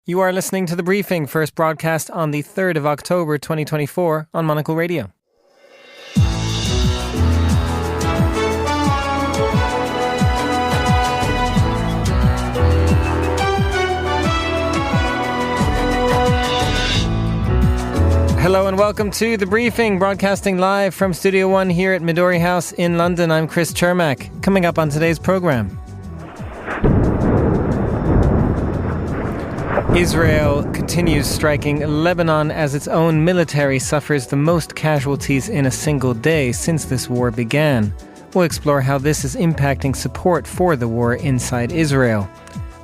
You are listening to The Briefing, first broadcast on the 3rd of October 2024 on Monocle Radio. Hello and welcome to The Briefing, broadcasting live from Studio One here at Midori House in London. I'm Chris Chermak. Coming up on today's programme, Israel continues striking Lebanon as its own military suffers the most casualties in a single day since this war began. We'll explore how this is impacting support for the war inside Israel.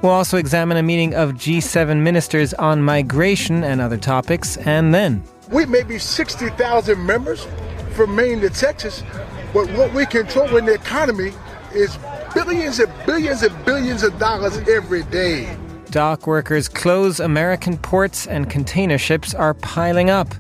We'll also examine a meeting of G7 ministers on migration and other topics, and then we may be 60,000 members from Maine to Texas, but what we control in the economy is billions and billions and billions of dollars every day. Dock workers close American ports and container ships are piling up.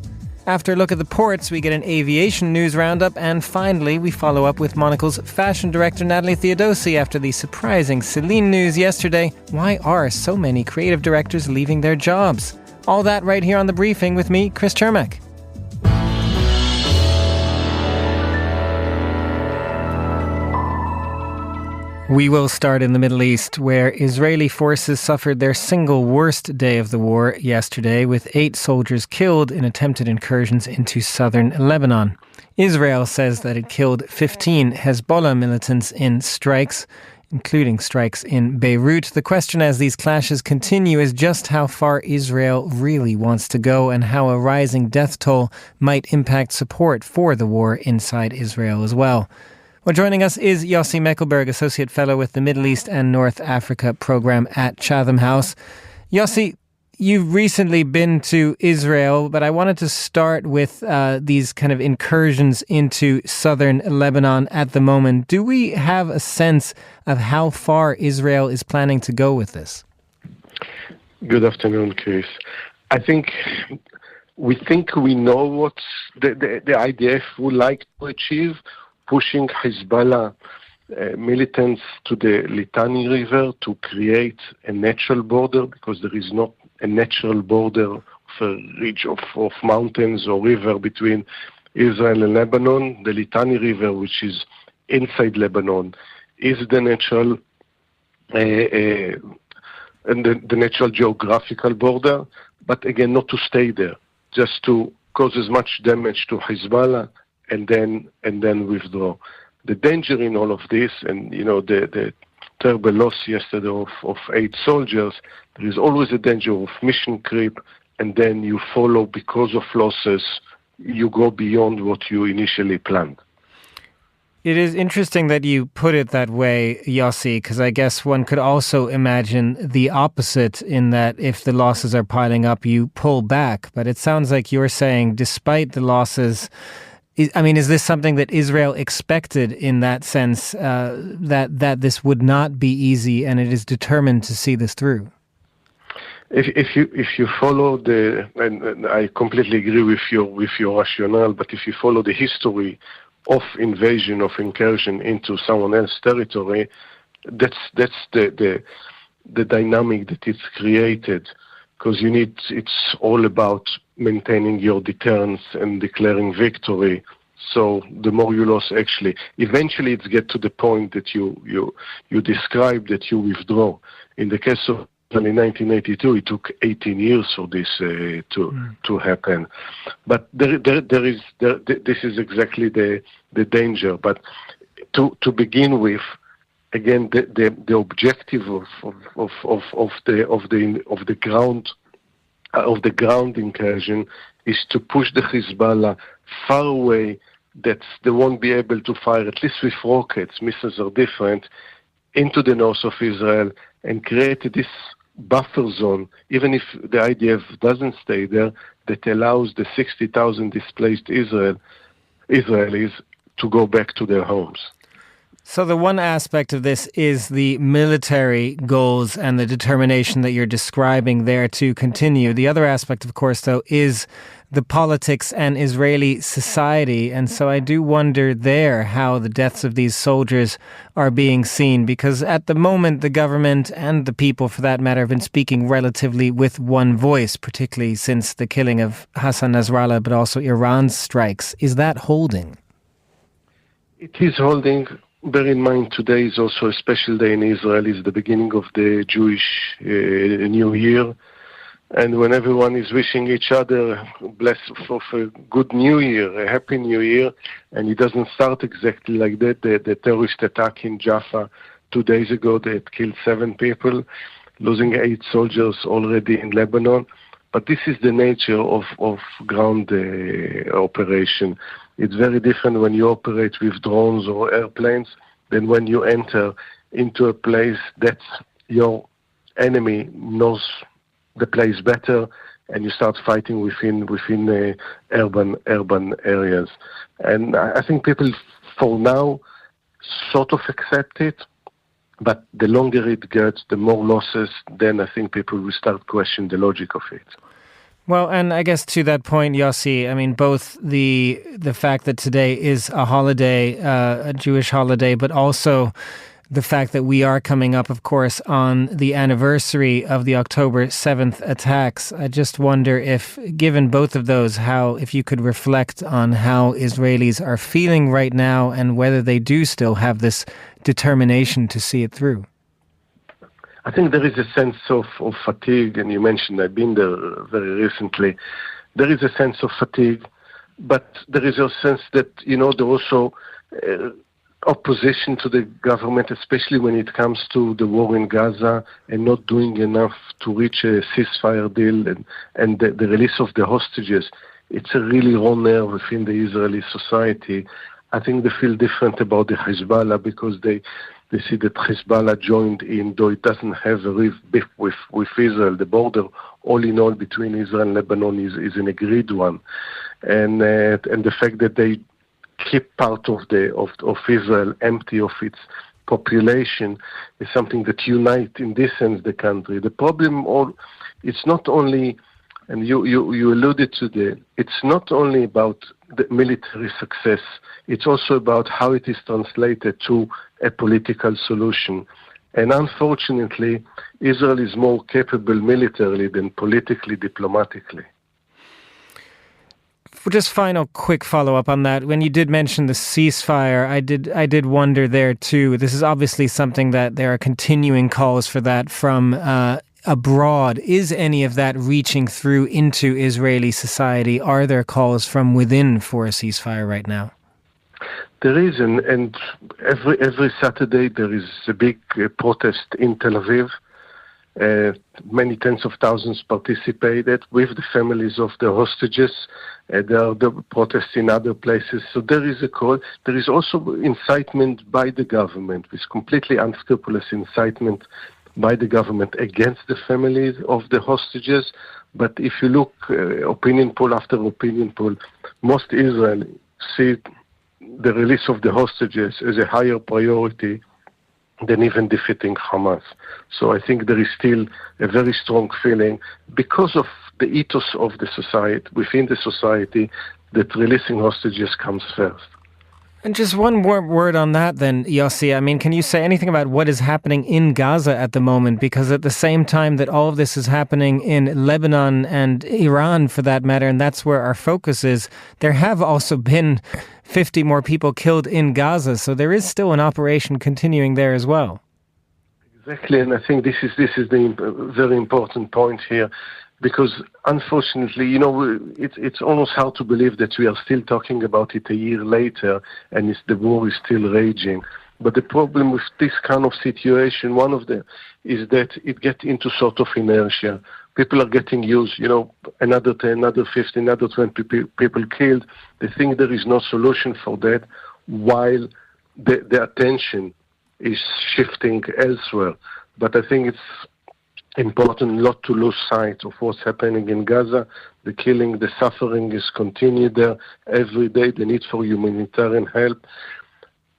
After a look at the ports, we get an aviation news roundup, and finally we follow up with Monocle's fashion director Natalie Theodosi after the surprising Celine news yesterday. Why are so many creative directors leaving their jobs? All that right here on The Briefing with me, Chris Chermak. We will start in the Middle East, where Israeli forces suffered their single worst day of the war yesterday, with 8 soldiers killed in attempted incursions into southern Lebanon. Israel says that it killed 15 Hezbollah militants in strikes, including strikes in Beirut. The question as these clashes continue is just how far Israel really wants to go and how a rising death toll might impact support for the war inside Israel as well. Well, joining us is Yossi Meckelberg, Associate Fellow with the Middle East and North Africa Program at Chatham House. Yossi, you've recently been to Israel, but I wanted to start with these kind of incursions into southern Lebanon at the moment. Do we have a sense of how far Israel is planning to go with this? Good afternoon, Chris. I think we know what the IDF would like to achieve, pushing Hezbollah militants to the Litani River to create a natural border, because there is not a natural border of a ridge of mountains or river between Israel and Lebanon. The Litani River, which is inside Lebanon, is the natural and the natural geographical border, but again, not to stay there, just to cause as much damage to Hezbollah and then withdraw. The danger in all of this, and the terrible loss yesterday of 8 soldiers, there is always a danger of mission creep, and then you follow because of losses, you go beyond what you initially planned. It is interesting that you put it that way, Yossi, because I guess one could also imagine the opposite, in that if the losses are piling up, you pull back. But it sounds like you're saying, despite the losses, is this something that Israel expected in that sense, that this would not be easy, and it is determined to see this through? If you follow and I completely agree with your rationale, but if you follow the history of invasion, of incursion into someone else's territory, that's the dynamic that it's created, because it's all about maintaining your deterrence and declaring victory. So the more you lose, eventually it's get to the point that you described, that you withdraw. In the case of in 1982, it took 18 years for this to happen. But this is exactly the danger. But to begin with, again, the objective of the ground incursion is to push the Hezbollah far away, that they won't be able to fire, at least with rockets, missiles are different, into the north of Israel, and create this buffer zone, even if the IDF doesn't stay there, that allows the 60,000 displaced Israelis to go back to their homes. So the one aspect of this is the military goals and the determination that you're describing there to continue. The other aspect, of course, though, is the politics and Israeli society. And so I do wonder there how the deaths of these soldiers are being seen, because at the moment the government and the people, for that matter, have been speaking relatively with one voice, particularly since the killing of Hassan Nasrallah, but also Iran's strikes. Is that holding? It is holding. Bear in mind, today is also a special day in Israel. It's the beginning of the Jewish New Year. And when everyone is wishing each other for a good New Year, a happy New Year, and it doesn't start exactly like that. The terrorist attack in Jaffa 2 days ago, they had killed 7 people, losing 8 soldiers already in Lebanon. But this is the nature of ground operation. It's very different when you operate with drones or airplanes than when you enter into a place that your enemy knows the place better, and you start fighting within urban areas. And I think people, for now, sort of accept it. But the longer it gets, the more losses, then I think people will start questioning the logic of it. Well, and I guess to that point, Yossi, I mean, both the fact that today is a holiday, a Jewish holiday, but also the fact that we are coming up, of course, on the anniversary of the October 7th attacks. I just wonder if, given both of those, if you could reflect on how Israelis are feeling right now and whether they do still have this determination to see it through. I think there is a sense of fatigue, and you mentioned I've been there very recently. There is a sense of fatigue, but there is a sense that, there also opposition to the government, especially when it comes to the war in Gaza and not doing enough to reach a ceasefire deal and the release of the hostages. It's a really raw nerve within the Israeli society. I think they feel different about the Hezbollah because they see that Hezbollah joined in, though it doesn't have a real beef with Israel. The border, all in all, between Israel and Lebanon is an agreed one. And the fact that they keep part of Israel empty of its population is something that unites, in this sense, the country. The problem, it's not only, and you alluded to it's not only about the military success, it's also about how it is translated to a political solution. And unfortunately, Israel is more capable militarily than politically, diplomatically. Just final quick follow-up on that. When you did mention the ceasefire, I did wonder there too. This is obviously something that there are continuing calls for that from abroad. Is any of that reaching through into Israeli society? Are there calls from within for a ceasefire right now? There is, and every Saturday there is a big protest in Tel Aviv. Many tens of thousands participated with the families of the hostages. There are the protests in other places. So there is a call. There is also incitement by the government, with completely unscrupulous incitement by the government against the families of the hostages. But if you look opinion poll after opinion poll, most Israelis see the release of the hostages as a higher priority than even defeating Hamas. So I think there is still a very strong feeling, because of the ethos of the society, within the society, that releasing hostages comes first. And just one more word on that then, Yossi. I mean, can you say anything about what is happening in Gaza at the moment? Because at the same time that all of this is happening in Lebanon and Iran, for that matter, and that's where our focus is, there have also been 50 more people killed in Gaza. So there is still an operation continuing there as well. Exactly, and I think this is the very important point here. Because unfortunately, it's almost hard to believe that we are still talking about it a year later and the war is still raging. But the problem with this kind of situation, one of them, is that it gets into sort of inertia. People are getting used, another 10, another 15, another 20 people killed. They think there is no solution for that, while the attention is shifting elsewhere. But I think it's important not to lose sight of what's happening in Gaza. The killing, the suffering is continued there every day. The need for humanitarian help.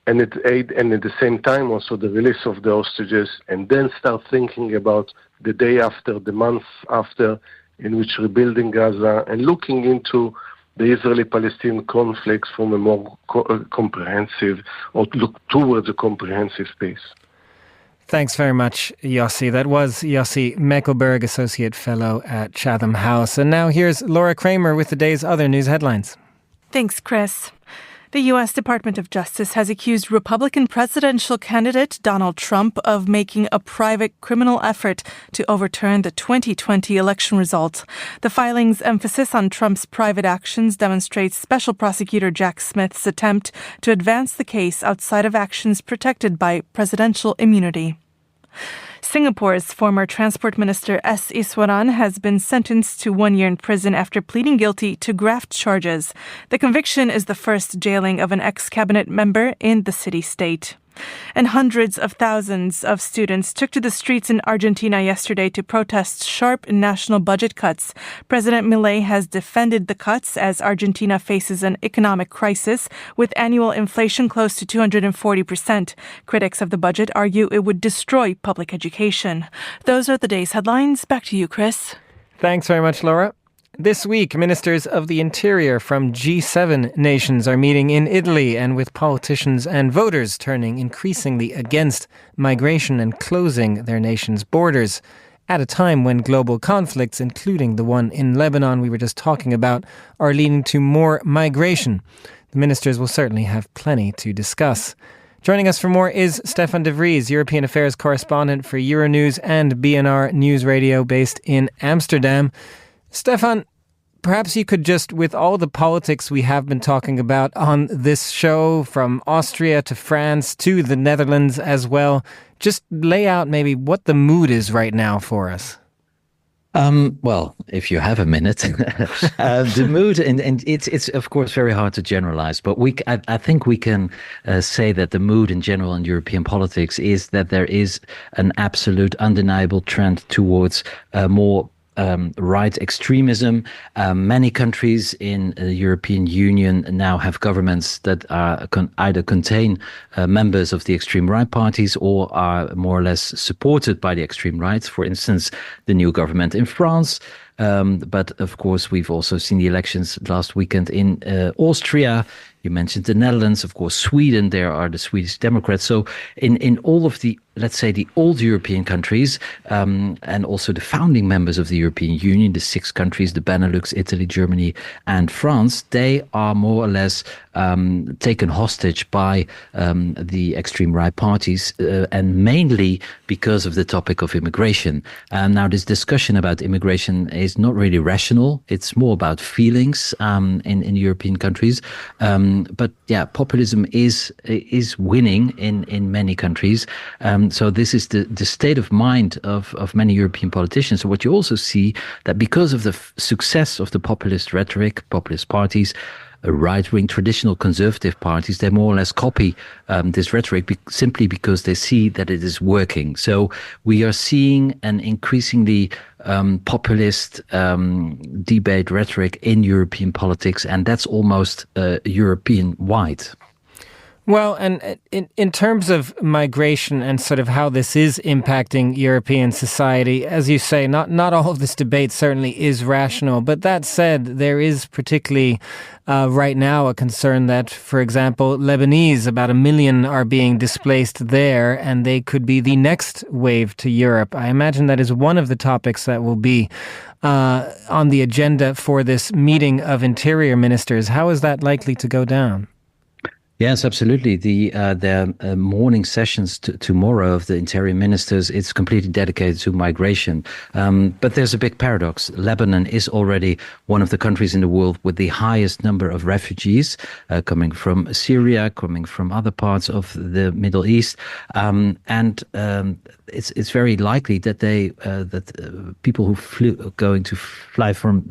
and at the same time also the release of the hostages, and then start thinking about the day after, the month after, in which rebuilding Gaza and looking into the Israeli-Palestinian conflicts from a more comprehensive, or look towards a comprehensive space. Thanks very much, Yossi. That was Yossi Mekelberg, Associate Fellow at Chatham House. And now here's Laura Kramer with the day's other news headlines. Thanks, Chris. The U.S. Department of Justice has accused Republican presidential candidate Donald Trump of making a private criminal effort to overturn the 2020 election results. The filing's emphasis on Trump's private actions demonstrates Special Prosecutor Jack Smith's attempt to advance the case outside of actions protected by presidential immunity. Singapore's former Transport Minister S. Iswaran has been sentenced to 1 year in prison after pleading guilty to graft charges. The conviction is the first jailing of an ex-cabinet member in the city-state. And hundreds of thousands of students took to the streets in Argentina yesterday to protest sharp national budget cuts. President Milei has defended the cuts as Argentina faces an economic crisis with annual inflation close to 240%. Critics of the budget argue it would destroy public education. Those are the day's headlines. Back to you, Chris. Thanks very much, Laura. This week, ministers of the Interior from G7 nations are meeting in Italy, and with politicians and voters turning increasingly against migration and closing their nation's borders at a time when global conflicts, including the one in Lebanon we were just talking about, are leading to more migration. The ministers will certainly have plenty to discuss. Joining us for more is Stefan de Vries, European Affairs correspondent for Euronews and BNR News Radio based in Amsterdam. Stefan, perhaps you could just, with all the politics we have been talking about on this show, from Austria to France to the Netherlands as well, just lay out maybe what the mood is right now for us. Well, if you have a minute, the mood, and it's of course very hard to generalize, but I think we can say that the mood in general in European politics is that there is an absolute undeniable trend towards more right extremism. Many countries in the European Union now have governments that are either contain members of the extreme right parties or are more or less supported by the extreme right. For instance, the new government in France. But of course, we've also seen the elections last weekend in Austria. You mentioned the Netherlands, of course, Sweden. There are the Swedish Democrats. So in all of the, let's say, the old European countries, and also the founding members of the European Union, the 6 countries, the Benelux, Italy, Germany, and France, they are more or less taken hostage by the extreme right parties, and mainly because of the topic of immigration. Now, this discussion about immigration is not really rational. It's more about feelings in European countries. But yeah, populism is winning in many countries. So this is the state of mind of many European politicians. So what you also see, that because of the success of the populist rhetoric, populist parties, right-wing traditional conservative parties, they more or less copy this rhetoric simply because they see that it is working. So we are seeing an increasingly populist debate rhetoric in European politics, and that's almost European-wide. Well, and in terms of migration and sort of how this is impacting European society, as you say, not all of this debate certainly is rational. But that said, there is particularly right now a concern that, for example, Lebanese, about 1 million are being displaced there, and they could be the next wave to Europe. I imagine that is one of the topics that will be on the agenda for this meeting of interior ministers. How is that likely to go down? Yes, absolutely. The morning sessions tomorrow of the interior ministers, it's completely dedicated to migration. But there's a big paradox. Lebanon is already one of the countries in the world with the highest number of refugees coming from Syria, coming from other parts of the Middle East. It's very likely that people who going to fly from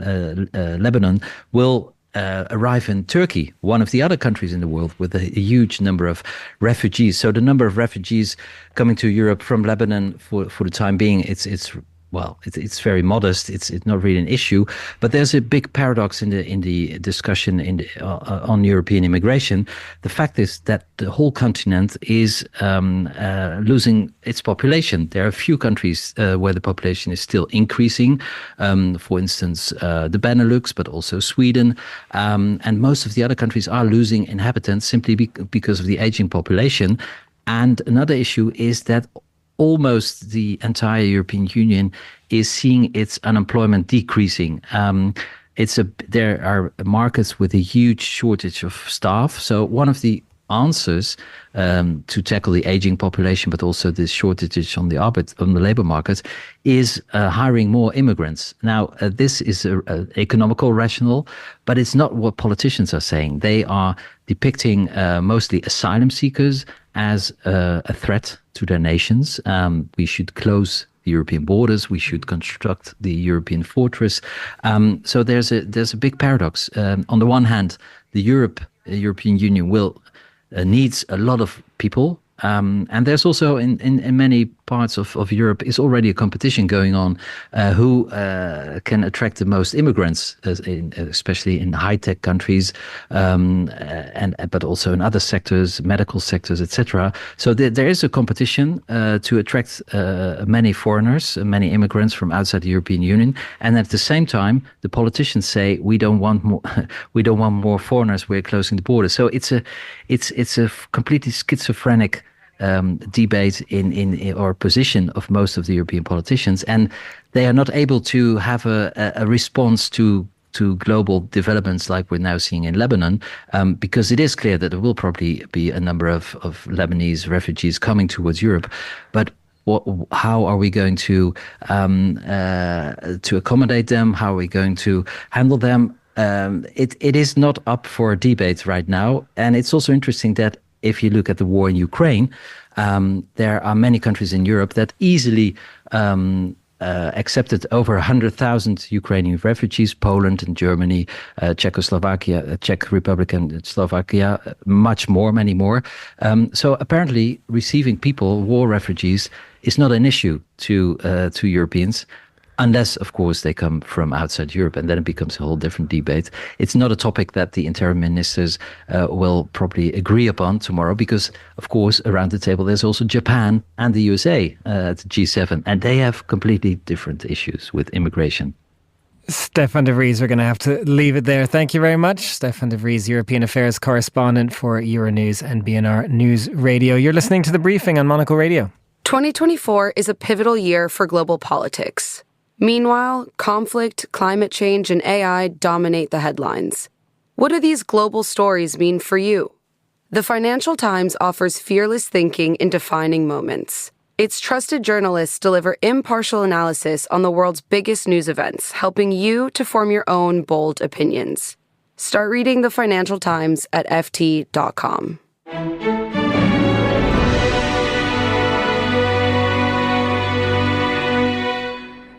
Lebanon will arrive in Turkey, one of the other countries in the world with a huge number of refugees. So the number of refugees coming to Europe from Lebanon for the time being, it's well, it's very modest. It's not really an issue, but there's a big paradox in the discussion on European immigration. The fact is that the whole continent is losing its population. There are a few countries where the population is still increasing. For instance, the Benelux, but also Sweden, and most of the other countries are losing inhabitants simply because of the aging population. And another issue is that almost the entire European Union is seeing its unemployment decreasing. There are markets with a huge shortage of staff. So one of the answers to tackle the aging population, but also the shortages on the labor market, is hiring more immigrants. Now, this is a economical rationale, but it's not what politicians are saying. They are depicting mostly asylum seekers as a threat to their nations. We should close the European borders. We should construct the European fortress. So there's a big paradox. On the one hand, the European Union needs a lot of people. And there's also in many parts of Europe is already a competition going on who can attract the most immigrants, especially in high-tech countries, but also in other sectors, medical sectors, etc. So there is a competition to attract many foreigners, many immigrants from outside the European Union, and at the same time, the politicians say we don't want more, foreigners. We're closing the border. So it's a completely schizophrenic debate in or position of most of the European politicians, and they are not able to have a response to global developments like we're now seeing in Lebanon, because it is clear that there will probably be a number of Lebanese refugees coming towards Europe, but how are we going to accommodate them? How are we going to handle them? It is not up for debate right now, and it's also interesting that if you look at the war in Ukraine, there are many countries in Europe that easily accepted over 100,000 Ukrainian refugees, Poland and Germany, Czechoslovakia, Czech Republic and Slovakia, many more. So apparently receiving war refugees, is not an issue to Europeans. Unless, of course, they come from outside Europe, and then it becomes a whole different debate. It's not a topic that the interim ministers will probably agree upon tomorrow, because, of course, around the table there's also Japan and the USA at G7, and they have completely different issues with immigration. Stefan de Vries, we're going to have to leave it there. Thank you very much. Stefan de Vries, European Affairs correspondent for Euronews and BNR News Radio. You're listening to The Briefing on Monocle Radio. 2024 is a pivotal year for global politics. Meanwhile, conflict, climate change, and AI dominate the headlines. What do these global stories mean for you? The Financial Times offers fearless thinking in defining moments. Its trusted journalists deliver impartial analysis on the world's biggest news events, helping you to form your own bold opinions. Start reading the Financial Times at ft.com.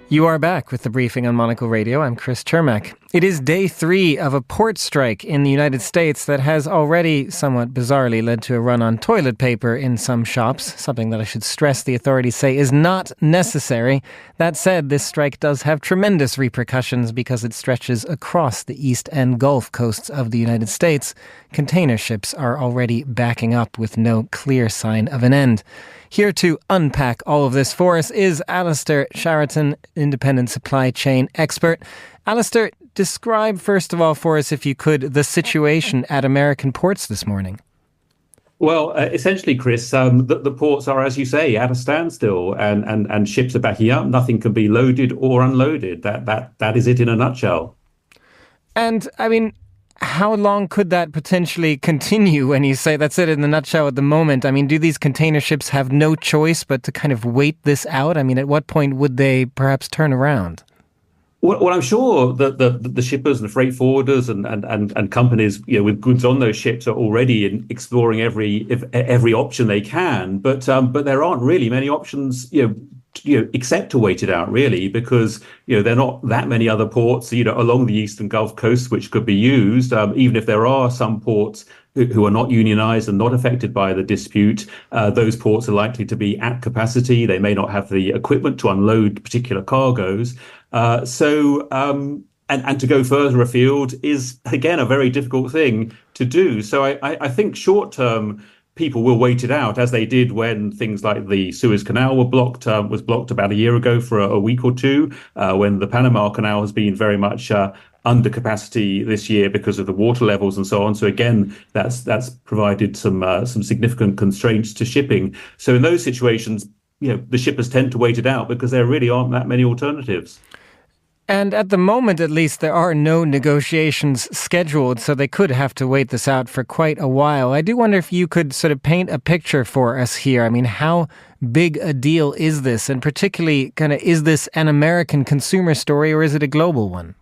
You are back with The Briefing on Monocle Radio. I'm Chris Chermak. It is day 3 of a port strike in the United States that has already, somewhat bizarrely, led to a run on toilet paper in some shops, something that I should stress the authorities say is not necessary. That said, this strike does have tremendous repercussions because it stretches across the east and Gulf coasts of the United States. Container ships are already backing up with no clear sign of an end. Here to unpack all of this for us is Alistair Sheraton, independent supply chain expert. Alistair, describe first of all for us, if you could, the situation at American ports this morning. Well, essentially, Chris, the ports are, as you say, at a standstill, and ships are backing up. Nothing can be loaded or unloaded. That is it in a nutshell. And I mean, how long could that potentially continue when you say that's it in a nutshell at the moment? I mean, do these container ships have no choice but to kind of wait this out? I mean, at what point would they perhaps turn around? Well, I'm sure that the shippers and the freight forwarders and companies, with goods on those ships are already exploring every option they can. But there aren't really many options, except to wait it out, really, because there are not that many other ports along the eastern Gulf Coast which could be used. Even if there are some ports who are not unionized and not affected by the dispute, those ports are likely to be at capacity. They may not have the equipment to unload particular cargoes. And to go further afield is, again, a very difficult thing to do. So I think short term, people will wait it out, as they did when things like the Suez Canal was blocked about a year ago for a week or two, when the Panama Canal has been very much under capacity this year because of the water levels and so on. So again, that's provided some significant constraints to shipping. So in those situations, the shippers tend to wait it out because there really aren't that many alternatives. And at the moment, at least, there are no negotiations scheduled, so they could have to wait this out for quite a while. I do wonder if you could sort of paint a picture for us here. I mean, how big a deal is this? And particularly, is this an American consumer story or is it a global one?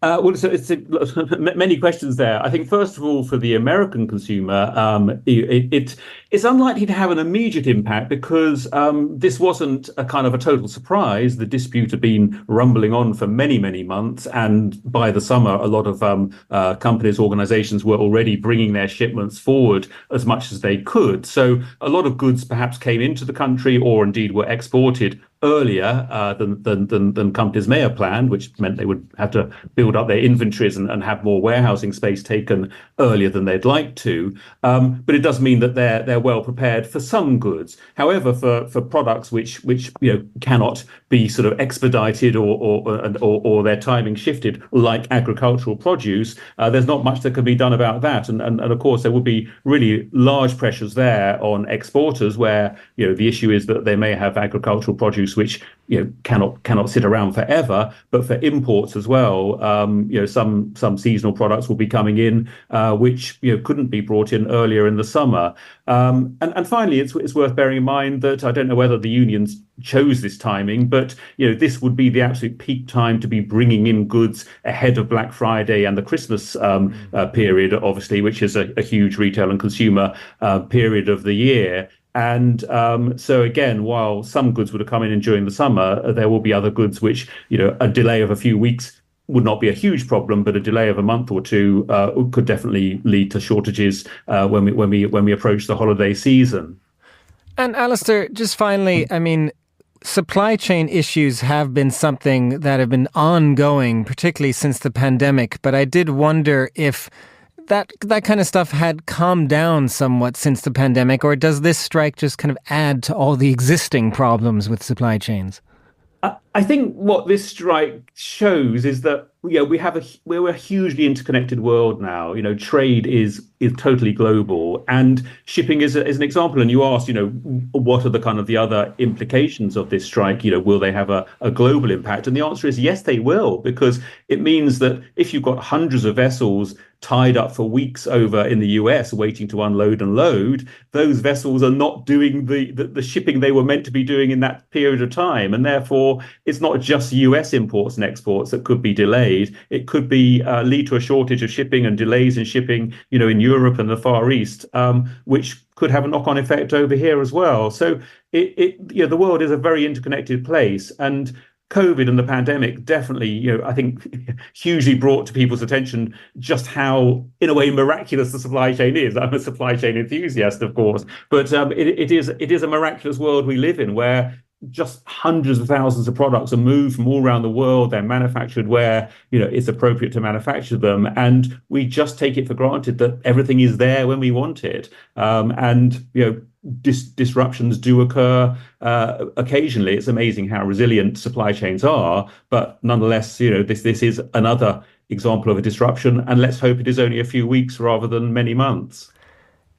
Well, so it's many questions there. I think, first of all, for the American consumer, it's unlikely to have an immediate impact because this wasn't a kind of a total surprise. The dispute had been rumbling on for many, many months. And by the summer, a lot of companies, organizations were already bringing their shipments forward as much as they could. So a lot of goods perhaps came into the country or indeed were exported earlier than companies may have planned, which meant they would have to build up their inventories and have more warehousing space taken earlier than they'd like to. But it does mean that they're well prepared for some goods. However, for products which cannot be sort of expedited or their timing shifted, like agricultural produce, there's not much that can be done about that. And of course, there would be really large pressures there on exporters, where the issue is that they may have agricultural produce which cannot sit around forever. But for imports as well, some seasonal products will be coming in which couldn't be brought in earlier in the summer. And finally, it's worth bearing in mind that I don't know whether the unions chose this timing, but this would be the absolute peak time to be bringing in goods ahead of Black Friday and the Christmas period, obviously, which is a huge retail and consumer period of the year. And so again, while some goods would have come in during the summer, there will be other goods which, a delay of a few weeks would not be a huge problem, but a delay of a month or two could definitely lead to shortages when we approach the holiday season. And Alistair, just finally, I mean, supply chain issues have been something that have been ongoing, particularly since the pandemic. But I did wonder if that kind of stuff had calmed down somewhat since the pandemic, or does this strike just kind of add to all the existing problems with supply chains? I think what this strike shows is that we're a hugely interconnected world now. Trade is totally global, and shipping is an example. And you asked, what are the kind of the other implications of this strike? Will they have a global impact? And the answer is yes, they will, because it means that if you've got hundreds of vessels tied up for weeks over in the US waiting to unload and load, those vessels are not doing the shipping they were meant to be doing in that period of time. And therefore, it's not just US imports and exports that could be delayed. It could be lead to a shortage of shipping and delays in shipping, in Europe and the Far East, which could have a knock-on effect over here as well. So the world is a very interconnected place, and COVID and the pandemic definitely, I think, hugely brought to people's attention just how, in a way, miraculous the supply chain is. I'm a supply chain enthusiast, of course, but it is a miraculous world we live in, where just hundreds of thousands of products are moved from all around the world. They're manufactured where it's appropriate to manufacture them, and we just take it for granted that everything is there when we want it. Disruptions do occur occasionally. It's amazing how resilient supply chains are, but nonetheless, this is another example of a disruption, and let's hope it is only a few weeks rather than many months.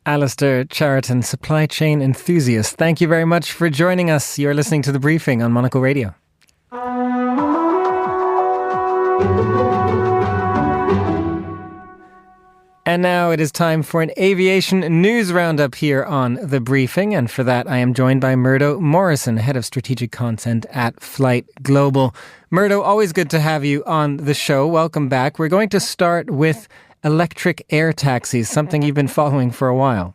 Alistair Chariton, supply chain enthusiast, thank you very much for joining us. You're listening to The Briefing on Monocle Radio. And now it is time for an aviation news roundup here on The Briefing. And for that, I am joined by Murdo Morrison, Head of Strategic Content at Flight Global. Murdo, always good to have you on the show. Welcome back. We're going to start with electric air taxis, something you've been following for a while.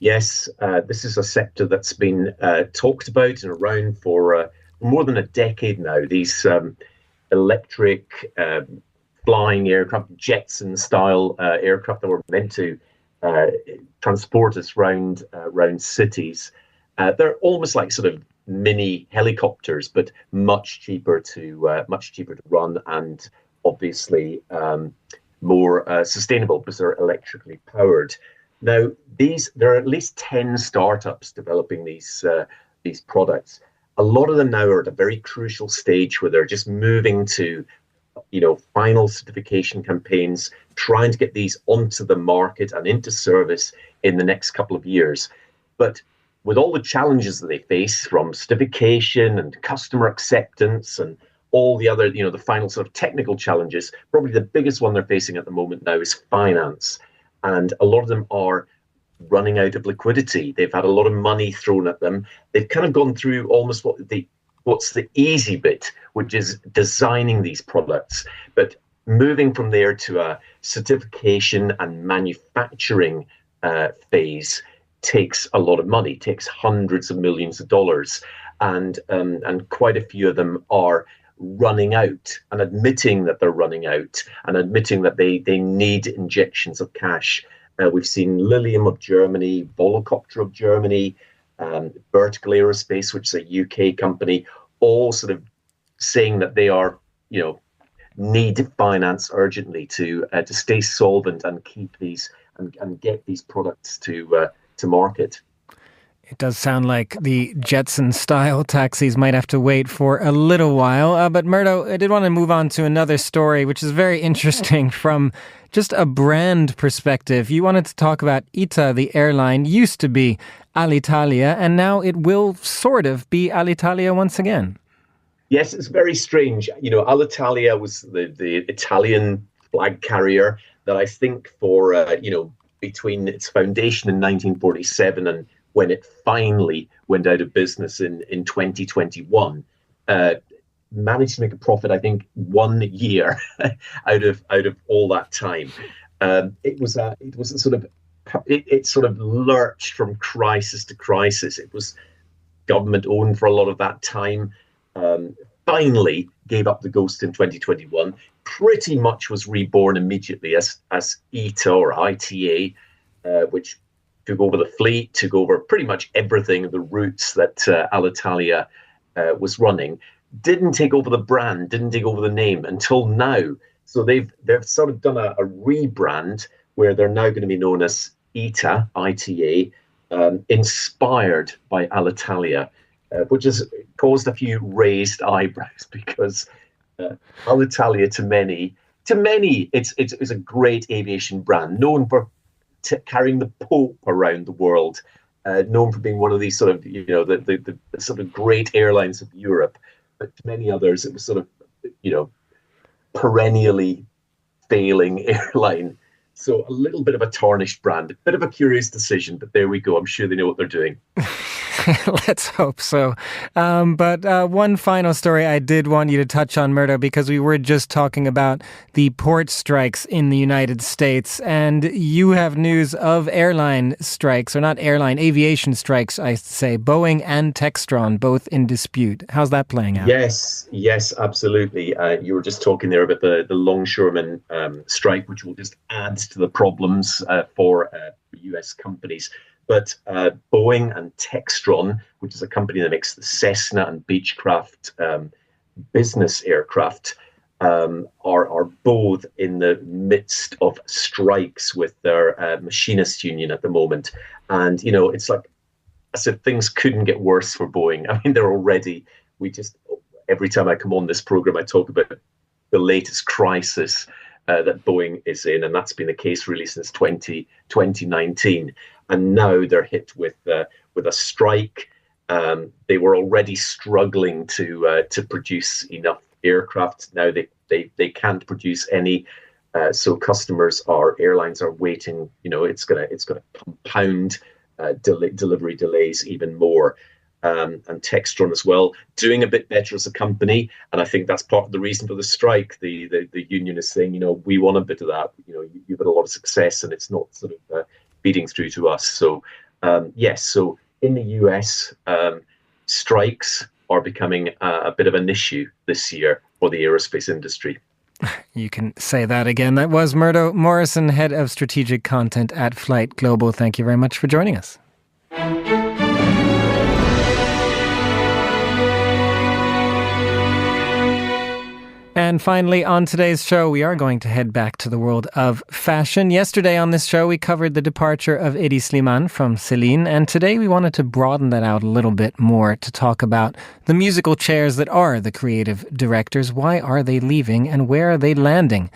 Yes, this is a sector that's been talked about and around for more than a decade now. These electric flying aircraft, Jetson-style aircraft that were meant to transport us around cities. They're almost like sort of mini helicopters, but much cheaper to run, and obviously more sustainable because they're electrically powered. Now, there are at least 10 startups developing these products. A lot of them now are at a very crucial stage where they're just moving to, final certification campaigns, trying to get these onto the market and into service in the next couple of years. But with all the challenges that they face, from certification and customer acceptance and all the other, the final sort of technical challenges, probably the biggest one they're facing at the moment now is finance. And a lot of them are running out of liquidity. They've had a lot of money thrown at them. They've kind of gone through almost what's the easy bit, which is designing these products. But moving from there to a certification and manufacturing phase takes a lot of money, takes hundreds of millions of dollars. And quite a few of them are running out and admitting that they're running out and admitting that they need injections of cash. We've seen Lilium of Germany, Volocopter of Germany, Vertical Aerospace, which is a UK company, all sort of saying that they are, need finance urgently to stay solvent and keep these and get these products to market. It does sound like the Jetson-style taxis might have to wait for a little while. But Murdo, I did want to move on to another story, which is very interesting from just a brand perspective. You wanted to talk about ITA, the airline, used to be Alitalia, and now it will sort of be Alitalia once again. Yes, it's very strange. Alitalia was the Italian flag carrier that I think for, between its foundation in 1947 and when it finally went out of business in 2021, managed to make a profit, I think, 1 year out of all that time. It sort of lurched from crisis to crisis. It was government owned for a lot of that time. Finally gave up the ghost in 2021. Pretty much was reborn immediately as ITA or ITA, which took over the fleet, took over pretty much everything, the routes that Alitalia was running. Didn't take over the brand, didn't take over the name until now. So they've sort of done a rebrand where they're now going to be known as ITA, inspired by Alitalia, which has caused a few raised eyebrows because Alitalia to many, it's a great aviation brand, known for carrying the Pope around the world, known for being one of these sort of, the sort of great airlines of Europe. But to many others, it was sort of, perennially failing airline. So a little bit of a tarnished brand, a bit of a curious decision, but there we go. I'm sure they know what they're doing. Let's hope so. But one final story I did want you to touch on, Murdo, because we were just talking about the port strikes in the United States, and you have news of airline strikes, or not airline, aviation strikes, I say, Boeing and Textron, both in dispute. How's that playing out? Yes, absolutely. You were just talking there about the longshoremen strike, which will just add to the problems for US companies. But Boeing and Textron, which is a company that makes the Cessna and Beechcraft business aircraft, are both in the midst of strikes with their machinist union at the moment. And, it's like I said, things couldn't get worse for Boeing. I mean, they're already, every time I come on this program, I talk about the latest crisis that Boeing is in, and that's been the case really since 2019. And now they're hit with a strike. They were already struggling to produce enough aircraft. Now they can't produce any, so airlines are waiting. It's gonna compound delivery delays even more. And Textron as well, doing a bit better as a company, and I think that's part of the reason for the strike. The union is saying, we want a bit of that. You've had a lot of success, and it's not sort of feeding through to us. So Yes, so in the US, strikes are becoming a bit of an issue this year for the aerospace industry. You can say that again. That was Murdo Morrison, Head of Strategic Content at Flight Global. Thank you very much for joining us. And finally, on today's show, we are going to head back to the world of fashion. Yesterday on this show, we covered the departure of Hedi Slimane from Celine. And today we wanted to broaden that out a little bit more to talk about the musical chairs that are the creative directors. Why are they leaving and where are they landing?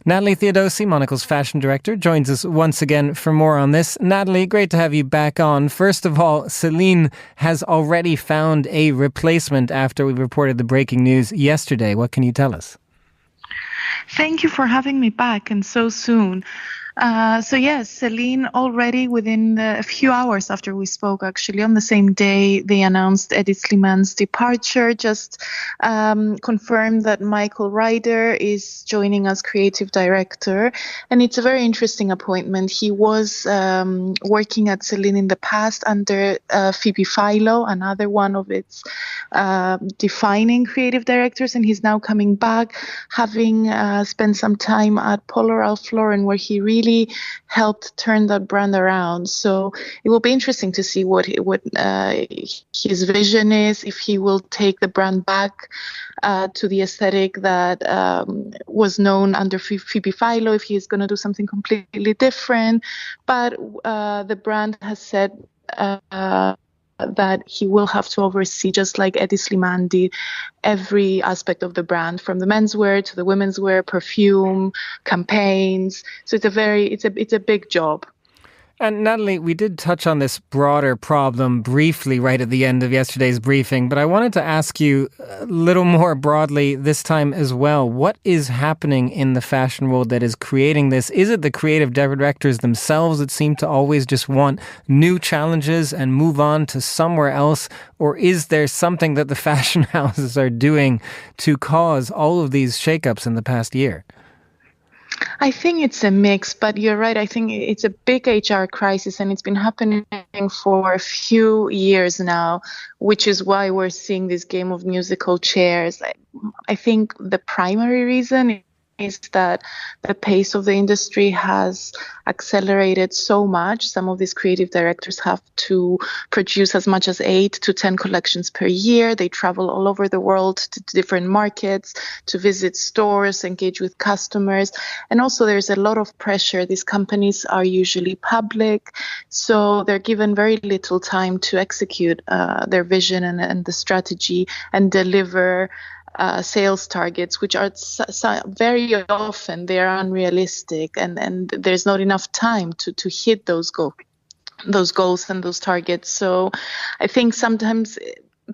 Natalie Theodosi, Monocle's fashion director, joins us once again for more on this. Natalie, great to have you back on. First of all, Celine has already found a replacement after we reported the breaking news yesterday. What can you tell us? Thank you for having me back and so soon. So yes, Celine already within a few hours after we spoke, actually on the same day, they announced Hedi Slimane's departure, just confirmed that Michael Ryder is joining as creative director. And it's a very interesting appointment. He was working at Celine in the past under Phoebe Philo, another one of its defining creative directors. And he's now coming back, having spent some time at Polo Ralph Lauren, where he really helped turn that brand around. So it will be interesting to see what his vision is, if he will take the brand back to the aesthetic that was known under Phoebe Philo, if he's going to do something completely different. But the brand has said that he will have to oversee, just like Hedi Slimane did, every aspect of the brand, from the menswear to the women's wear, perfume, campaigns. So it's a big job. And Natalie, we did touch on this broader problem briefly right at the end of yesterday's briefing, but I wanted to ask you a little more broadly this time as well. What is happening in the fashion world that is creating this? Is it the creative directors themselves that seem to always just want new challenges and move on to somewhere else? Or is there something that the fashion houses are doing to cause all of these shakeups in the past year? I think it's a mix, but you're right. I think it's a big HR crisis, and it's been happening for a few years now, which is why we're seeing this game of musical chairs. I think the primary reason is that the pace of the industry has accelerated so much. Some of these creative directors have to produce as much as 8 to 10 collections per year. They travel all over the world to different markets, to visit stores, engage with customers. And also there's a lot of pressure. These companies are usually public, so they're given very little time to execute their vision and the strategy and deliver sales targets, which are very often they're unrealistic, and there's not enough time to hit those goals and those targets. So I think sometimes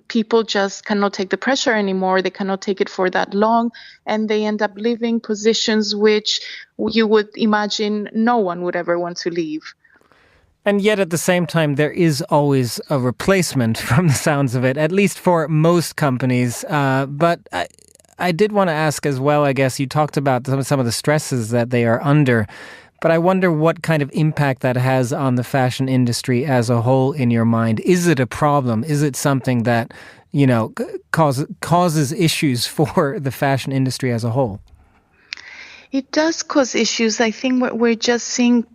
people just cannot take the pressure anymore. They cannot take it for that long, and they end up leaving positions which you would imagine no one would ever want to leave. And yet at the same time, there is always a replacement from the sounds of it, at least for most companies. But I did want to ask as well, I guess you talked about some of the stresses that they are under, but I wonder what kind of impact that has on the fashion industry as a whole in your mind. Is it a problem? Is it something that, causes issues for the fashion industry as a whole? It does cause issues. I think we're just seeing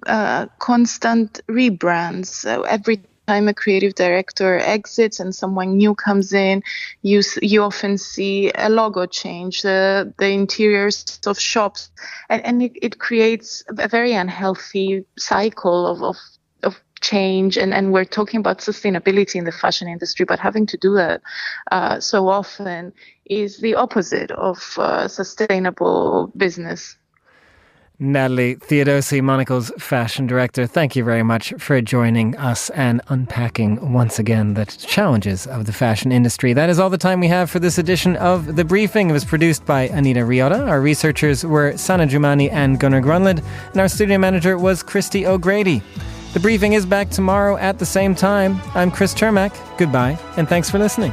constant rebrands. Every time a creative director exits and someone new comes in, you often see a logo change, the interiors of shops, and it creates a very unhealthy cycle of change. And we're talking about sustainability in the fashion industry, but having to do that so often is the opposite of sustainable business. Natalie Theodosi, Monocle's fashion director, thank you very much for joining us and unpacking once again the challenges of the fashion industry. That is all the time we have for this edition of The Briefing. It was produced by Anita Riotta. Our researchers were Sana Jumani and Gunnar Grunlund, and our studio manager was Christy O'Grady. The Briefing is back tomorrow at the same time. I'm Chris Chermak. Goodbye, and thanks for listening.